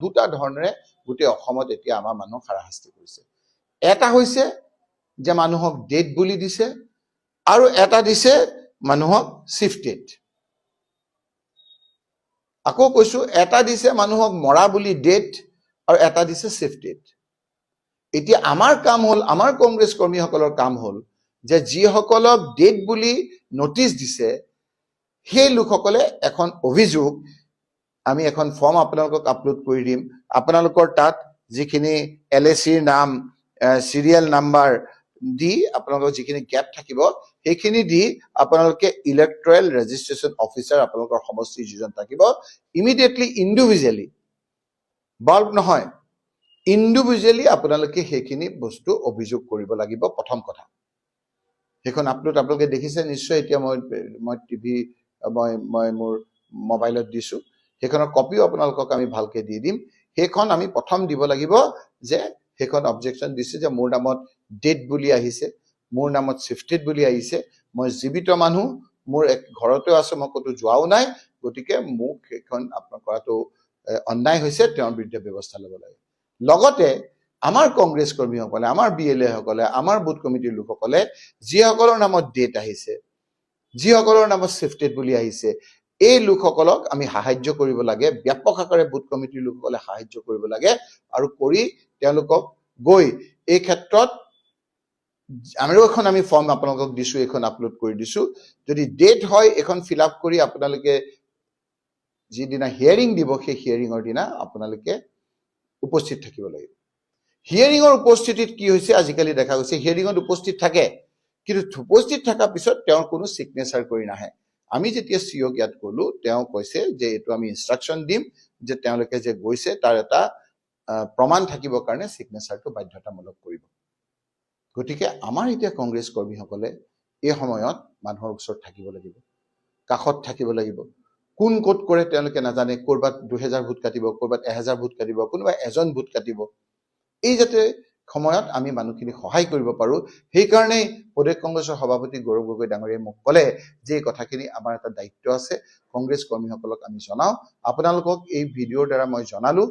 দুটা ধৰণেৰে গোটেই অসমত এতিয়া আমাৰ মানুহ হাৰাশাস্তি কৰিছে। এটা হৈছে যে মানুহক ডেট বুলি দিছে আৰু এটা দিছে মানুহক শিফটেড। আকৌ কৈছো, এটা দিছে মানুহক মৰা বুলি ডেট আৰু এটা দিছে শিফটেড। এতিয়া আমাৰ কাম হ'ল, আমাৰ কংগ্ৰেছ কৰ্মীসকলৰ কাম হ'ল যে যিসকলক ডেট বুলি নটিচ দিছে সেই লোকসকলে এখন অভিযোগ, আমি এখন ফৰ্ম আপোনালোকক আপলোড কৰি দিম। আপোনালোকৰ তাত যিখিনি LACৰ নাম, চিৰিয়েল নাম্বাৰ দি আপোনালোকৰ যিখিনি গেপ থাকিব সেইখিনি দি আপোনালোকে ইলেক্টৰেল ৰেজিষ্ট্ৰেশ্যন অফিচাৰ আপোনালোকৰ সমষ্টিৰ যিজন থাকিব, ইমিডিয়েটলি ইণ্ডিভিজুৱেলি, বাল্ক নহয়, ইণ্ডিভিজুৱেলি আপোনালোকে সেইখিনি বস্তু অভিযোগ কৰিব লাগিব। প্ৰথম কথা, সেইখন আপলোড আপোনালোকে দেখিছে নিশ্চয়। এতিয়া মই টিভি মই মোৰ মোবাইলত দিছো, সেইখনৰ কপিও আপোনালোকক আমি ভালকে দি দিম। সেইখন আমি প্ৰথম দিব লাগিব যে সেইখন অবজেকশ্যন দিছে যে মোৰ নামত ডেট বুলি আহিছে, মোৰ নামত শিফটেড বুলি আহিছে, মই জীৱিত মানুহ, মোৰ ঘৰতে আছো, মই ক'তো যোৱাও নাই, গতিকে মোক সেইখন আপোনাৰ কৰাটো অন্যায় হৈছে, তেওঁৰ বিৰুদ্ধে ব্যৱস্থা ল'ব লাগে। লগতে আমাৰ কংগ্ৰেছ কৰ্মীসকলে, আমাৰ BLA সকলে, আমাৰ বুথ কমিটিৰ লোকসকলে যিসকলৰ নামত ডেট আহিছে, যিসকলৰ নামত শিফটেড বুলি আহিছে, এই লোকসকলক আমি সাহায্য কৰিব লাগে। ব্যাপক আকাৰে বুথ কমিটিৰ লোকসকলে সাহায্য কৰিব লাগে আৰু কৰি তেওঁলোকক গৈ এই ক্ষেত্ৰত আৰু এখন আমি ফৰ্ম আপোনালোকক দিছো, এইখন আপলোড কৰি দিছো। যদি ডেট হয় এখন ফিল আপ কৰি আপোনালোকে যিদিনা হিয়াৰিং দিব সেই হিয়াৰিঙৰ দিনা আপোনালোকে উপস্থিত থাকিব লাগিব। হিয়াৰিঙৰ উপস্থিতিত কি হৈছে, আজিকালি দেখা গৈছে হিয়াৰিঙত উপস্থিত থাকে, কিন্তু উপস্থিত থকাৰ পিছত তেওঁৰ কোনো চিগনেচাৰ কৰি নাহে। আমি যেতিয়া COক ইয়াত ক'লো, তেওঁ কৈছে যে এইটো আমি ইনষ্ট্ৰাকশ্যন দিম যে তেওঁলোকে যে গৈছে তাৰ এটা প্ৰমাণ থাকিবৰ কাৰণে চিগনেচাৰটো বাধ্যতামূলক কৰিব। গতিকে আমাৰ এতিয়া কংগ্ৰেছ কৰ্মীসকলে এই সময়ত মানুহৰ ওচৰত থাকিব লাগিব, কাষত থাকিব লাগিব। কোন ক'ত কৰে তেওঁলোকে নাজানে, ক'ৰবাত 2000 ভোট কাটিব, ক'ৰবাত 1000 ভোট কাটিব, কোনোবা এজন ভোট কাটিব। এই যাতে সময়ত আমি মানুহখিনি সহায় কৰিব পাৰো, সেইকাৰণেই প্ৰদেশ কংগ্ৰেছৰ সভাপতি গৌৰৱ গগৈ ডাঙৰীয়াই মোক ক'লে যে এই কথাখিনি আমাৰ এটা দায়িত্ব আছে, কংগ্ৰেছ কৰ্মীসকলক আমি জনাওঁ। আপোনালোকক এই ভিডিঅ'ৰ দ্বাৰা মই জনালো।